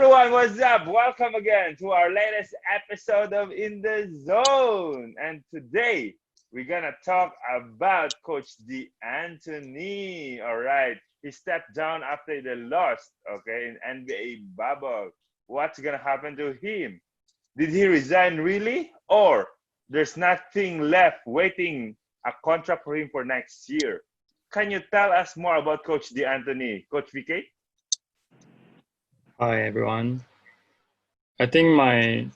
everyone, what's up? Welcome again to our latest episode of In the Zone. And today we're gonna talk about Coach D'Antoni. All right, he stepped down after the loss, okay, in NBA bubble. What's gonna happen to him? Did he resign really, or there's nothing left waiting a contract for him for next year? Can you tell us more about Coach D'Antoni, Coach VK? Hi everyone. I think my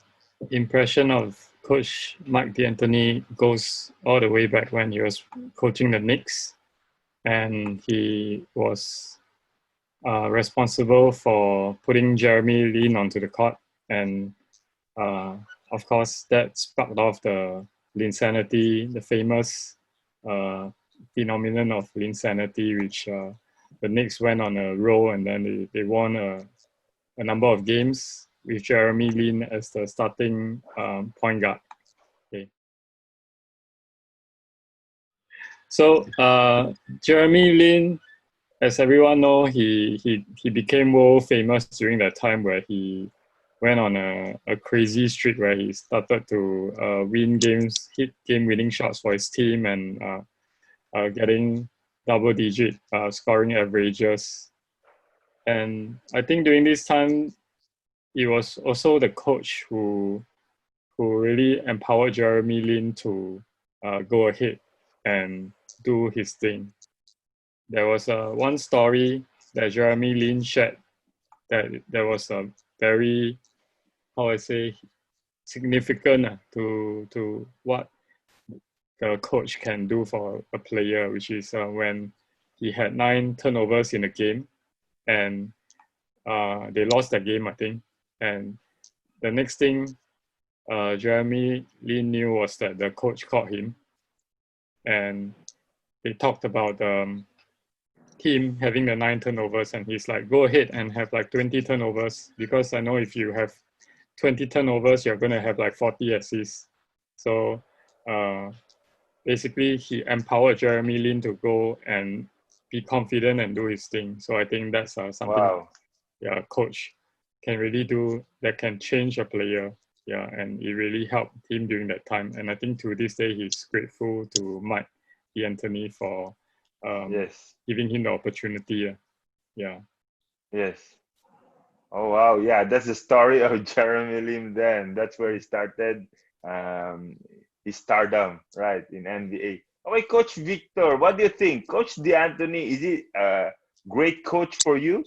impression of Coach Mike D'Antoni goes all the way back when he was coaching the Knicks, and he was responsible for putting Jeremy Lin onto the court, and of course that sparked off the Linsanity, the famous phenomenon of Linsanity, which the Knicks went on a roll, and then they won a number of games with Jeremy Lin as the starting point guard. Okay. So Jeremy Lin, as everyone know, he became world famous during that time where he went on a crazy streak where he started to win games, hit game-winning shots for his team, and getting double-digit scoring averages. And I think during this time, he was also the coach who really empowered Jeremy Lin to go ahead and do his thing. There was one story that Jeremy Lin shared that there was a very, how I say, significant to what the coach can do for a player, which is when he had 9 turnovers in a game. And they lost that game, I think. And the next thing Jeremy Lin knew was that the coach called him, and they talked about him having the 9 turnovers, and he's like, go ahead and have like 20 turnovers, because I know if you have 20 turnovers, you're going to have like 40 assists. So basically, he empowered Jeremy Lin to go and be confident and do his thing. So I think that's something a coach can really do that can change a player. Yeah, and it really helped him during that time. And I think to this day, he's grateful to Mike D'Antoni for giving him the opportunity. Yeah. Yes. Oh, wow. Yeah, that's the story of Jeremy Lin then. That's where he started his stardom, right, in NBA. Okay, Coach Victor, what do you think? Coach D'Antoni, is he a great coach for you?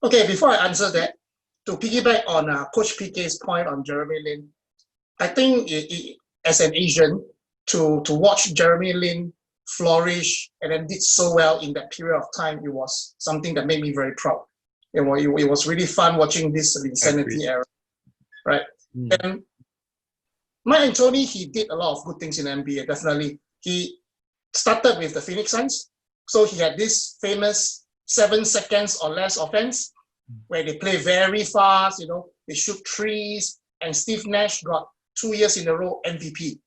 Okay, before I answer that, to piggyback on Coach PK's point on Jeremy Lin, I think as an Asian, to watch Jeremy Lin flourish and then did so well in that period of time, it was something that made me very proud. It was really fun watching this Linsanity era, right? And Mike D'Antoni, he did a lot of good things in NBA, definitely. He started with the Phoenix Suns. So he had this famous 7 seconds or less offense where they play very fast, they shoot threes, and Steve Nash got 2 years in a row MVP.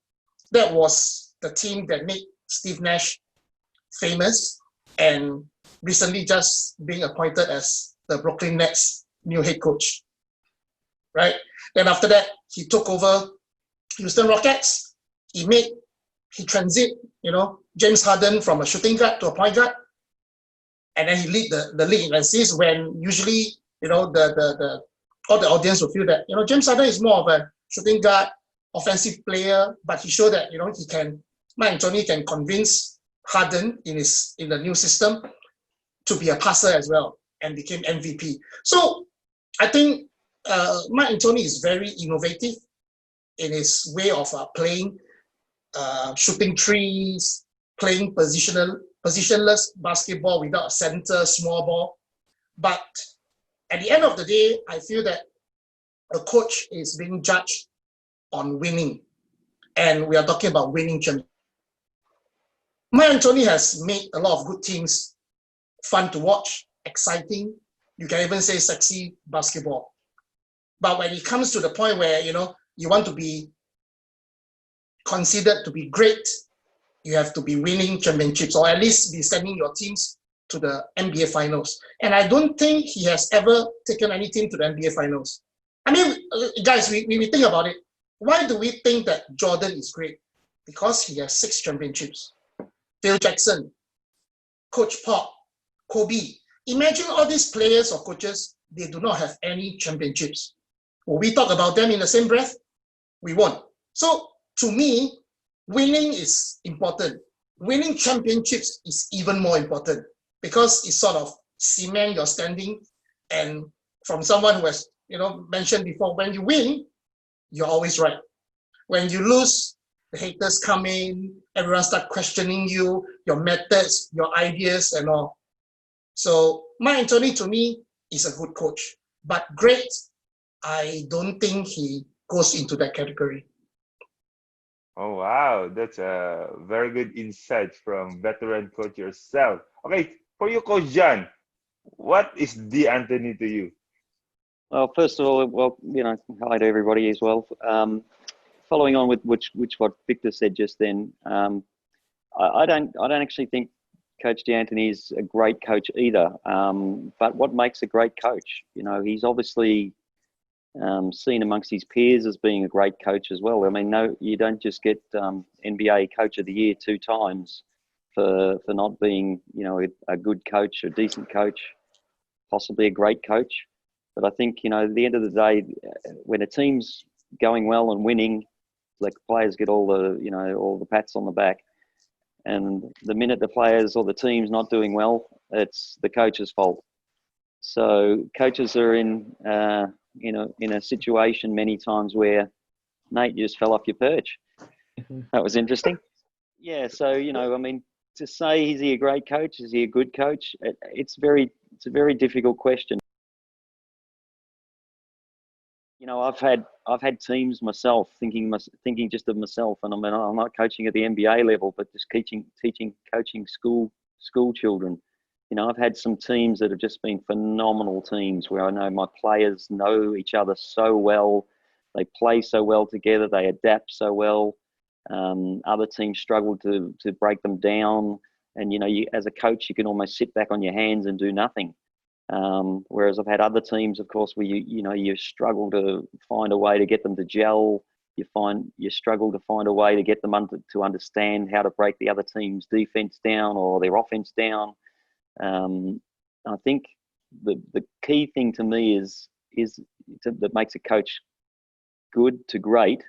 That was the team that made Steve Nash famous and recently just being appointed as the Brooklyn Nets new head coach, right? Then after that, he took over Houston Rockets. He transit, James Harden from a shooting guard to a point guard, and then he lead the league. And this is when usually, all the audience will feel that, James Harden is more of a shooting guard, offensive player, but he showed that, Mike D'Antoni can convince Harden in the new system to be a passer as well, and became MVP. So I think Mike D'Antoni is very innovative in his way of playing, shooting threes, playing positionless basketball without a center, small ball. But at the end of the day, I feel that a coach is being judged on winning. And we are talking about winning championships. Mike D'Antoni has made a lot of good teams fun to watch, exciting. You can even say sexy basketball. But when it comes to the point where, you want to be considered to be great, you have to be winning championships, or at least be sending your teams to the NBA Finals. And I don't think he has ever taken any team to the NBA Finals. I mean, guys, we think about it. Why do we think that Jordan is great? Because he has 6 championships. Phil Jackson, Coach Pop, Kobe. Imagine all these players or coaches, they do not have any championships. Will we talk about them in the same breath? We won't. So to me, winning is important. Winning championships is even more important because it sort of cement your standing. And from someone who has mentioned before, when you win, you're always right. When you lose, the haters come in, everyone start questioning you, your methods, your ideas and all. So Mike Anthony to me is a good coach, but great, I don't think he goes into that category. Oh, wow. That's a very good insight from veteran coach yourself. Okay, for you, Coach John, what is D'Antoni to you? Well, first of all, hi to everybody as well. Following on with which what Victor said just then, I don't actually think Coach D'Antoni is a great coach either. But what makes a great coach? He's obviously seen amongst his peers as being a great coach as well. I mean, no, you don't just get NBA Coach of the Year 2 times for not being, a good coach, a decent coach, possibly a great coach. But I think, at the end of the day, when a team's going well and winning, like players get all the pats on the back. And the minute the players or the team's not doing well, it's the coach's fault. So coaches are in a situation many times where, Nate, you just fell off your perch. That was interesting. Yeah, so, I mean, to say, is he a great coach? Is he a good coach? It's a very difficult question. I've had teams myself thinking just of myself, and I mean, I'm not coaching at the NBA level, but just coaching school children. I've had some teams that have just been phenomenal teams where I know my players know each other so well, they play so well together, they adapt so well. Other teams struggle to break them down, and you as a coach, you can almost sit back on your hands and do nothing. Whereas I've had other teams, of course, where you struggle to find a way to get them to gel. You struggle to find a way to get them to understand how to break the other team's defense down or their offense down. I think the key thing to me that makes a coach good to great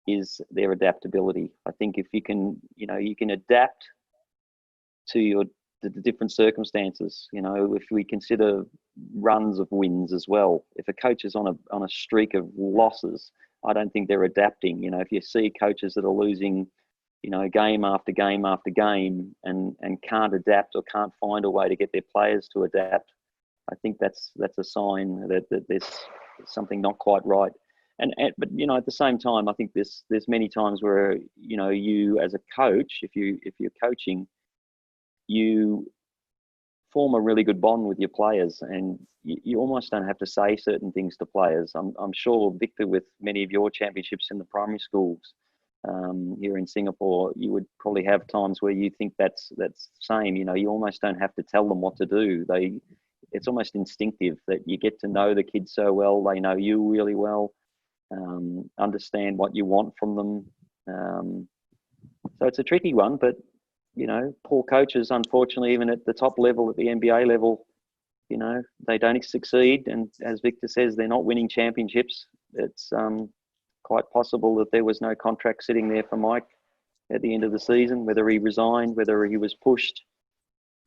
is their adaptability. I think if you can adapt to the different circumstances. If we consider runs of wins as well, if a coach is on a streak of losses, I don't think they're adapting. If you see coaches that are losing, game after game after game and can't adapt or can't find a way to get their players to adapt, I think that's a sign that there's something not quite right. But at the same time, I think there's many times where you as a coach, if you're coaching, you form a really good bond with your players, and you almost don't have to say certain things to players. I'm sure, Victor, with many of your championships in the primary schools here in Singapore, you would probably have times where you think that's the same. You almost don't have to tell them what to do. It's almost instinctive that you get to know the kids so well. They know you really well, understand what you want from them. So it's a tricky one, but poor coaches, unfortunately, even at the top level, at the NBA level, they don't succeed. And as Victor says, they're not winning championships. It's quite possible that there was no contract sitting there for Mike at the end of the season, whether he resigned, whether he was pushed.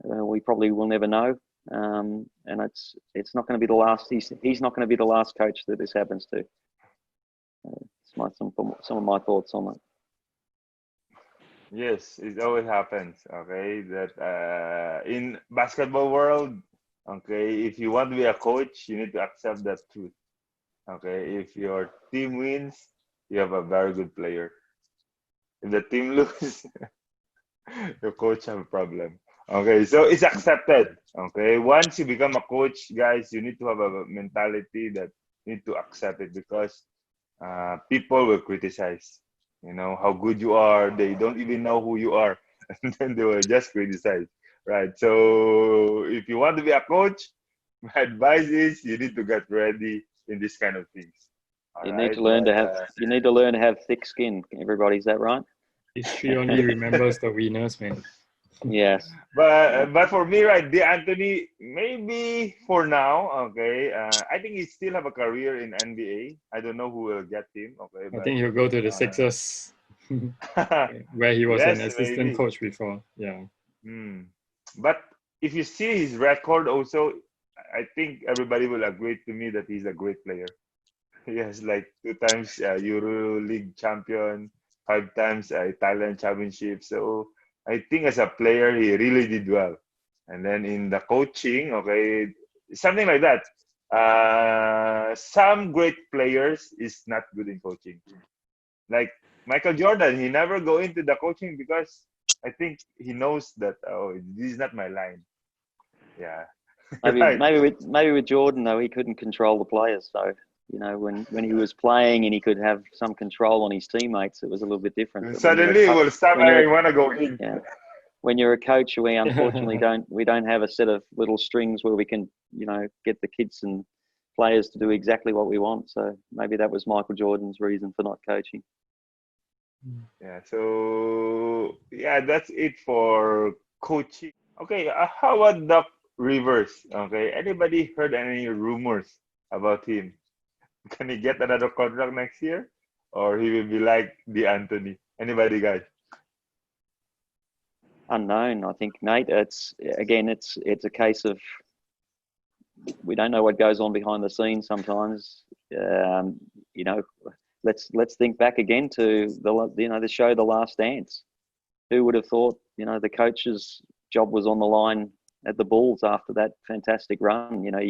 We probably will never know. And it's not going to be the last. He's not going to be the last coach that this happens to. Some of my thoughts on that. Yes, it always happens. Okay, that in basketball world, okay, if you want to be a coach, you need to accept that truth. Okay, if your team wins, you have a very good player. If the team loses, your coach have a problem. Okay, so it's accepted. Okay, once you become a coach, guys, you need to have a mentality that you need to accept it because people will criticize. How good you are. They don't even know who you are, and then they will just criticize. Right. So if you want to be a coach, my advice is you need to get ready in this kind of things. You need to learn to have. You need to learn to have thick skin. Everybody, is that right? History only remembers the winners, man. Yes. But for me, right, D'Antoni, maybe for now, okay. I think he still have a career in NBA. I don't know who will get him. Okay, I think he'll go to the Sixers, where he was yes, an assistant maybe. coach before. Yeah. But if you see his record, also, I think everybody will agree to me that he's a great player. He has like 2 times Euro League champion, 5 times Thailand championship. So I think as a player, he really did well. And then in the coaching, okay, something like that. Some great players is not good in coaching. Like Michael Jordan, he never go into the coaching because I think he knows that, oh, this is not my line. Yeah. Maybe Right. maybe with Jordan though, he couldn't control the players. So you know, when he was playing and he could have some control on his teammates, it was a little bit different. But Suddenly, we'll start. when you're I want to go in. yeah, when you're a coach, we unfortunately don't have a set of little strings where we can, you know, get the kids and players to do exactly what we want. So maybe that was Michael Jordan's reason for not coaching. Yeah. So yeah, that's it for coaching. Okay. How about Doc Rivers? Okay. Anybody heard any rumors about him? Can he get another contract next year, or he will be like D'Antoni? Anybody, guys? Unknown, I think, Nate. It's a case of we don't know what goes on behind the scenes sometimes. You know, let's think back again to the show The Last Dance. Who would have thought, you know, the coach's job was on the line at the Bulls after that fantastic run? You know,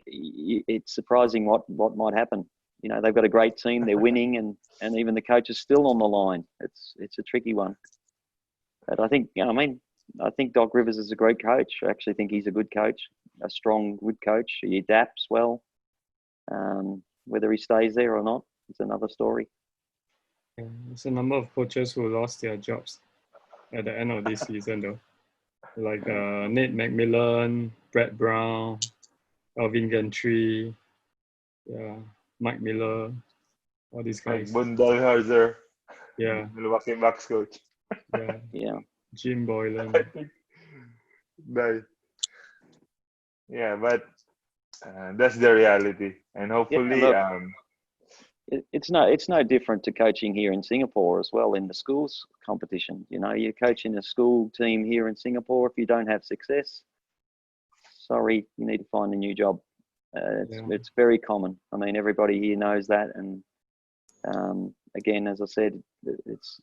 it's surprising what might happen. You know, they've got a great team, they're winning, and even the coach is still on the line. It's a tricky one. But I think, you know, I think Doc Rivers is a great coach. I actually think he's a good coach, a strong, good coach. He adapts well. Whether he stays there or not, it's another story. Yeah, there's a number of coaches who lost their jobs at the end of this season, though. Like Nate McMillan, Brett Brown, Alvin Gentry, yeah, Mike Miller, all these guys. Bundelhauser. Yeah. Milwaukee Bucks coach. Yeah. Yeah. Jim Boylan. I think. Nice. Yeah, but that's the reality, and hopefully, Yeah, it's no different to coaching here in Singapore as well in the schools competition. You know, you're coaching a school team here in Singapore. If you don't have success, sorry, you need to find a new job. It's very common. I mean, everybody here knows that. And again, as I said, it's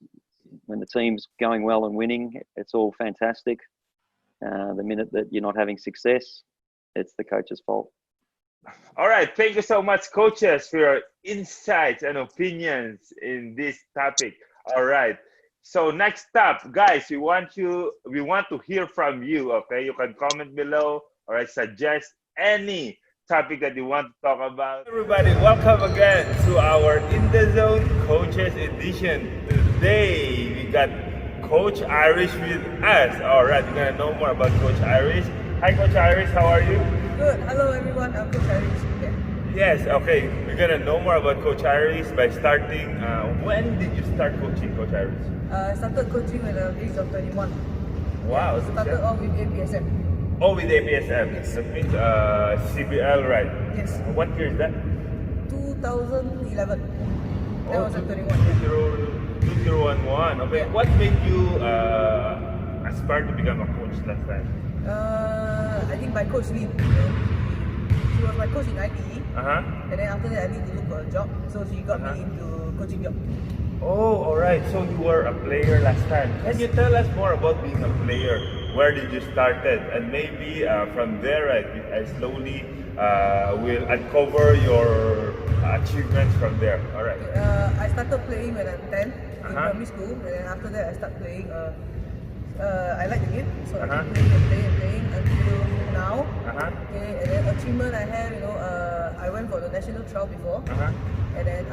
when the team's going well and winning, it's all fantastic. The minute that you're not having success, it's the coach's fault. All right, thank you so much, coaches, for your insights and opinions in this topic. All right, so next up, guys, we want to hear from you. Okay, you can comment below or suggest any topic that you want to talk about. Everybody, welcome again to our In the Zone Coaches Edition. Today we got Coach Irish with us. All right, we're gonna know more about Coach Irish. Hi, Coach Irish, how are you? Good. Hello, everyone. I'm Coach Irish. Yeah. Yes, okay. We're gonna know more about Coach Irish by starting. When did you start coaching, Coach Irish? I started coaching at the age of 21. Wow. Started off with APSM. Oh, with APSM. Yes. That means CBL, right? Yes. What year is that? 2011. That was at 21. 2011. Okay. Yeah. What made you aspire to become a coach last time? I think my coach Lynn. She was my coach in ITE. And then after that, I need to look for a job. So she got me into coaching job. Oh, all right. So you were a player last time. Can you tell us more about being a player? Where did you started? And maybe from there, right, I slowly will uncover your achievements from there. All right. I started playing when I'm 10 in primary school. And then after that, I started playing. I like the game, so I keep playing until now. Okay, and then achievement I have, I went for the national trial before, and then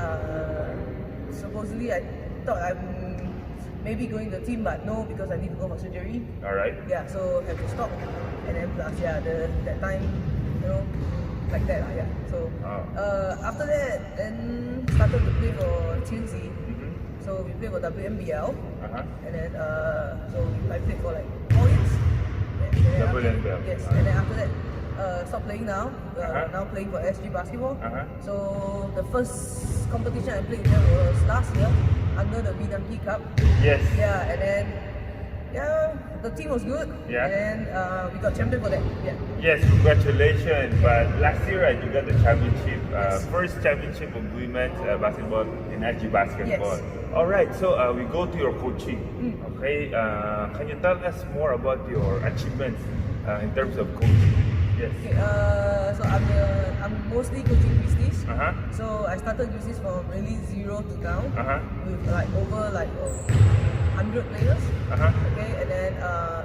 supposedly I thought I'm maybe going to the team, but no, because I need to go for surgery. All right. Yeah, so have to stop. And then plus, yeah, that time, you know, like that, yeah. So after that, then started to play for TNC. So we played for WNBL. And then so I played for like 4 years. Yeah, WNBL. Yes, and then after that, stopped playing now. Now playing for SG Basketball. So the first competition I played there was last year under the Bidangki Cup. Yes. Yeah, and then yeah, the team was good. Yeah. And we got champion for that. Yeah. Yes, congratulations. But last year, right, you got the championship, first championship of women's basketball in SG Basketball. Yes. All right, so we go to your coaching. Okay, can you tell us more about your achievements in terms of coaching? Yes. Okay, so I'm mostly coaching Grizzlies. Uh-huh. So I started Grizzlies from really 0 to down Uh-huh. with like over like 100 players. Uh-huh. Okay, and then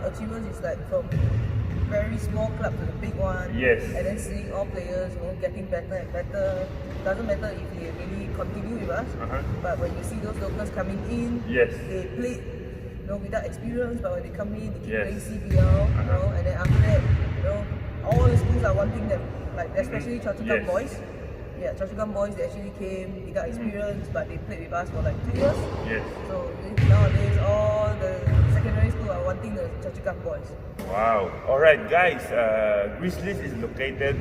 achievements is like from very small club to the big one. Yes. And then seeing all players, you know, getting better and better. Doesn't matter if they really continue with us, but when you see those locals coming in, Yes. they play, you know, without experience, but when they come in, they keep Yes. playing CBL, you know, and then after that, you know, all the schools are wanting them, like especially Choa Chu Kang Yes. boys. Yeah, Choa Chu Kang boys, they actually came without experience, but they played with us for like 2 years. Yes. So nowadays, all the secondary school are wanting the Choa Chu Kang boys. Wow. All right, guys. Grizzlies is located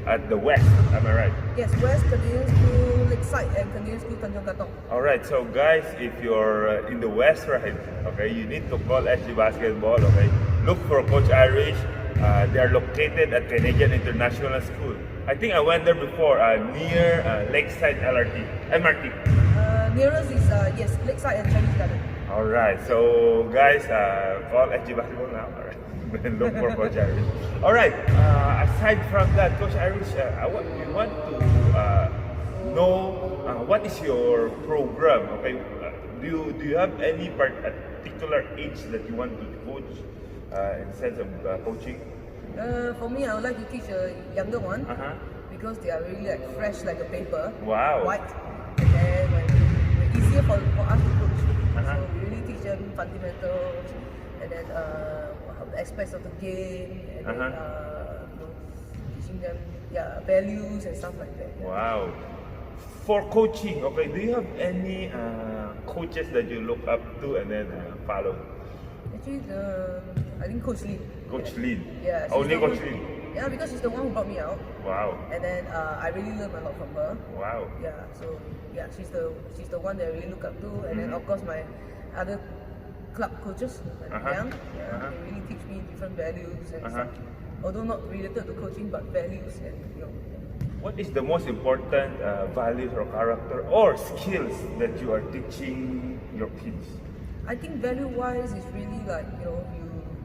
at the west. Am I right? Yes, West Canadian School Lakeside and Canadian School Tanjong Katong. All right. So, guys, if you're in the west, right? Okay, you need to call SG Basketball. Okay, look for Coach Irish. They are located at Canadian International School. I think I went there before, near Lakeside MRT. Nearest is yes, Lakeside and Chinese Garden. All right. So, guys, call SG Basketball now. All right. Then look for Coach Irish. All right. Aside from that, Coach Irish, we want to know what is your program. Okay. Do you have any particular age that you want to coach in sense of coaching? For me, I would like to teach a younger one because they are really like fresh like a paper. Wow. White. And then when easier for us to coach. So we really teach them fundamentals and then the aspects of the game and then you know, teaching them values and stuff like that. Yeah. Wow. For coaching, okay, do you have any coaches that you look up to and then follow? Actually, I think Coach Lin. Coach Lin. Yeah. she's Only the Coach one- Lin. Yeah, because she's the one who brought me out. Wow. And then I really learned a lot from her. Wow. Yeah, so yeah, she's the one that I really look up to, and then of course my other club coaches, like Yang, they really teach me different values and stuff. Although not related to coaching, but values and you know. What is the most important values or character or skills that you are teaching your kids? I think value-wise is really like you know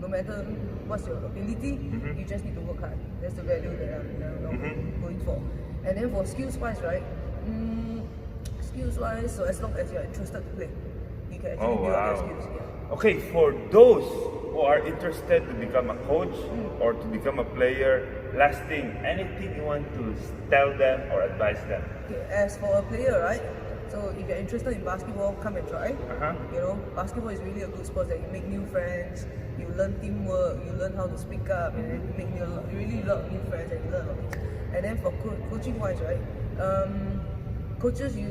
no matter what's your ability, you just need to work hard. That's the value that I'm going for. And then for skills-wise, right? Skills-wise, so as long as you're interested to play, you can actually build your skills. Yeah. Okay, for those who are interested to become a coach or to become a player, last thing, anything you want to tell them or advise them? Okay, as for a player, right? So if you're interested in basketball, come and try. You know, basketball is really a good sport that you make new friends, you learn teamwork, you learn how to speak up, and then you make really a lot of new friends and you learn a lot of things. And then for coaching wise, right? Coaches, you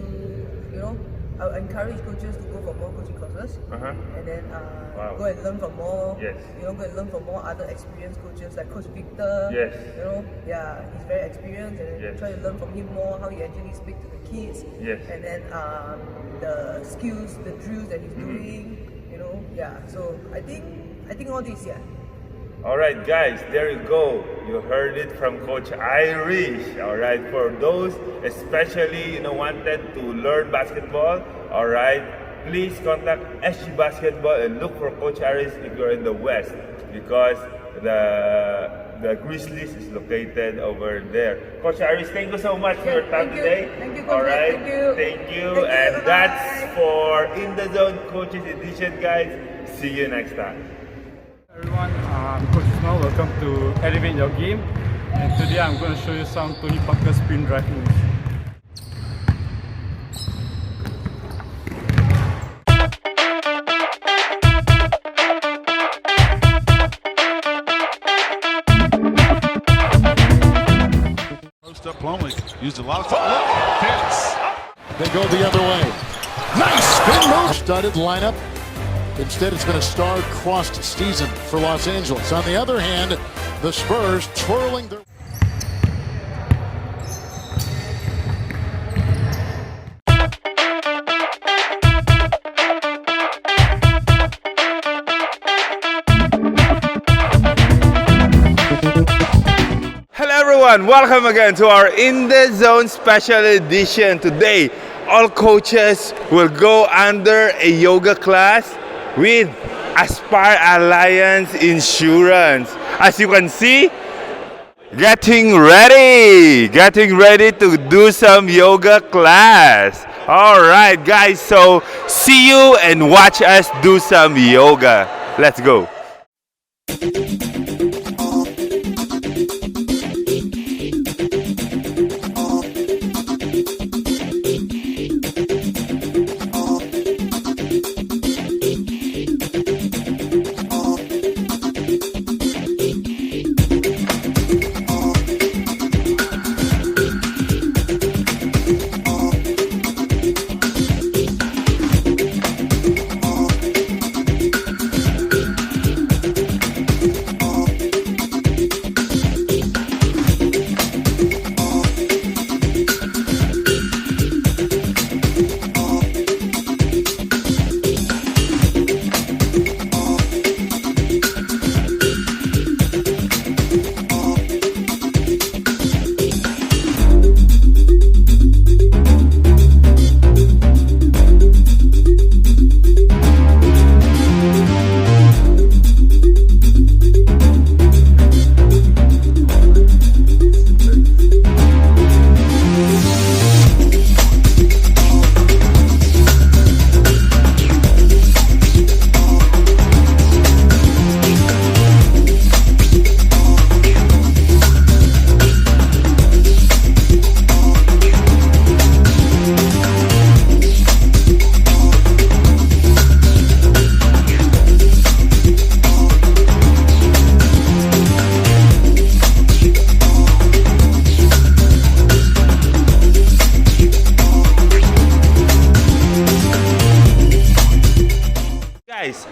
know, I encourage coaches to go for more coaching courses, and then go and learn from more. Yes. You know, go and learn from more other experienced coaches like Coach Victor. Yes. You know, yeah, he's very experienced, and then Yes. try to learn from him more how he actually speak to the kids. Yes. And then the skills, the drills that he's doing. You know, yeah. So I think all this, yeah. All right, guys, there you go. You heard it from Coach Irish. All right, for those especially wanted to learn basketball, all right, please contact SG Basketball and look for Coach Irish if you're in the West because the Grizzlies is located over there. Coach Irish, thank you so much for your time today. Thank you, Coach. All right, Thank you. thank you. Thank you. And Bye-bye. that's for In the Zone Coaches Edition, guys. See you next time. Everyone, I'm Coach Ismail. Welcome to Elevate Your Game. And today I'm going to show you some Tony Parker spin drive moves. Plumlee used a lot of time. Fits. They go the other way. Nice spin move. Studded lineup. Instead, it's been a star-crossed season for Los Angeles. On the other hand, the Spurs twirling their... Hello everyone, welcome again to our In The Zone special edition. Today, all coaches will go under a yoga class with Aspire Alliance Insurance. As you can see, getting ready to do some yoga class. All right guys, so see you and watch us do some yoga. Let's go.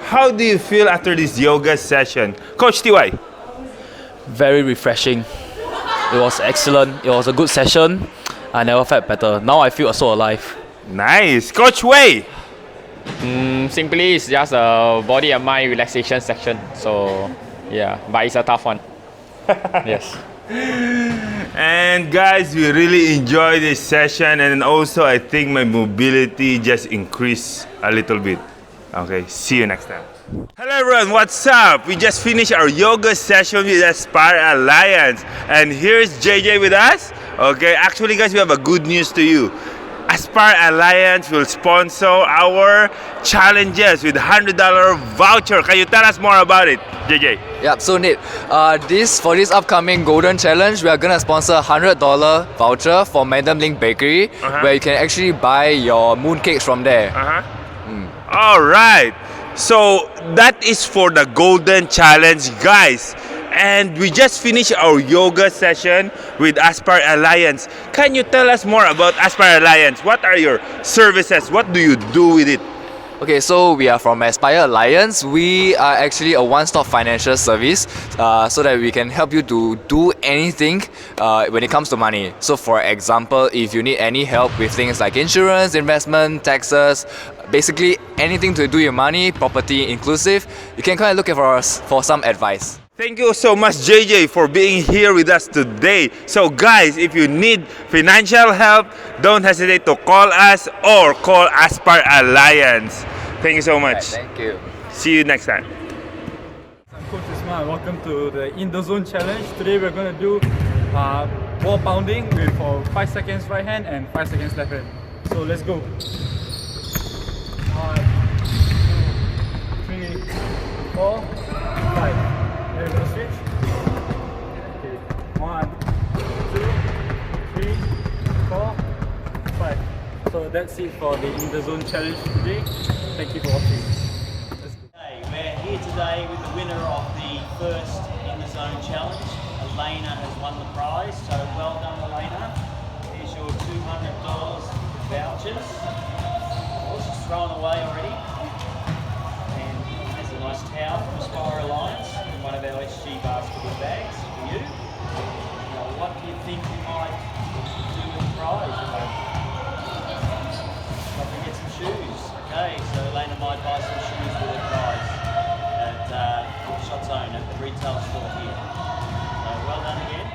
How do you feel after this yoga session? Coach TY? Very refreshing. It was excellent. It was a good session. I never felt better. Now I feel so alive. Nice. Coach Wei? Simply, it's just a body and mind relaxation section. So, yeah, but it's a tough one. Yes. And guys, we really enjoyed this session, and also I think my mobility just increased a little bit. Okay, see you next time. Hello everyone, what's up? We just finished our yoga session with Aspire Alliance, and here's JJ with us. Okay, actually guys, we have a good news to you. Aspire Alliance will sponsor our challenges with $100 voucher. Can you tell us more about it, JJ? Yep, so Nate, for this upcoming Golden Challenge, we are gonna sponsor a $100 voucher for Madam Ling Bakery, where you can actually buy your mooncakes from there. All right, so that is for the Golden Challenge, guys. And we just finished our yoga session with Aspire Alliance. Can you tell us more about Aspire Alliance? What are your services? What do you do with it? Okay, so we are from Aspire Alliance. We are actually a one-stop financial service so that we can help you to do anything when it comes to money. So for example, if you need any help with things like insurance, investment, taxes, basically anything to do with money, property inclusive, you can kind of look for us for some advice. Thank you so much, JJ, for being here with us today. So guys, if you need financial help, don't hesitate to call us or call Aspire Alliance. Thank you so much. Right, thank you. See you next time. I'm Coach Ismail. Welcome to the In The Zone Challenge. Today we're going to do wall pounding with 5 seconds right hand and 5 seconds left hand. So let's go. 1, 2, 3, 4, 5. We're going to switch. Okay. 1, 2, 3, 4, 5. So that's it for the In The Zone Challenge today. Thank you for watching. We're here today with the winner of the first In The Zone Challenge, Elena has won the prize, so well done, Elena. Here's your $200 vouchers. Oh, she's thrown away already. And there's a nice towel from Aspire Alliance in one of our SG basketball bags for you. Now, what do you think you might do with the prize? Probably get some shoes. Okay, so Elena might buy some shoes with her prize at Shot Zone at the retail store here. So well done again.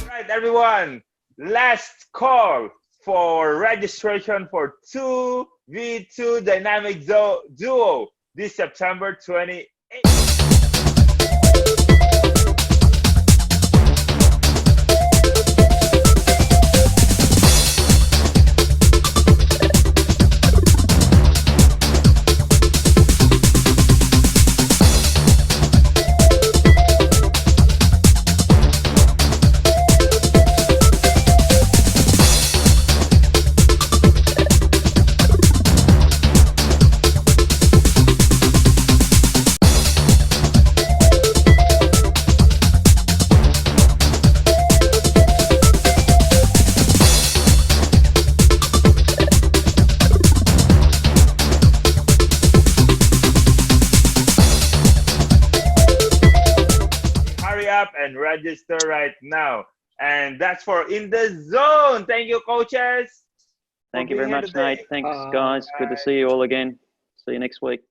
Right, everyone. Last call for registration for 2v2 Dynamic Duo this September 28th. Up and register right now, and that's for In the Zone. Thank you, coaches. Thank you very much, Nate. Thanks, guys. Good to see you all again. See you next week.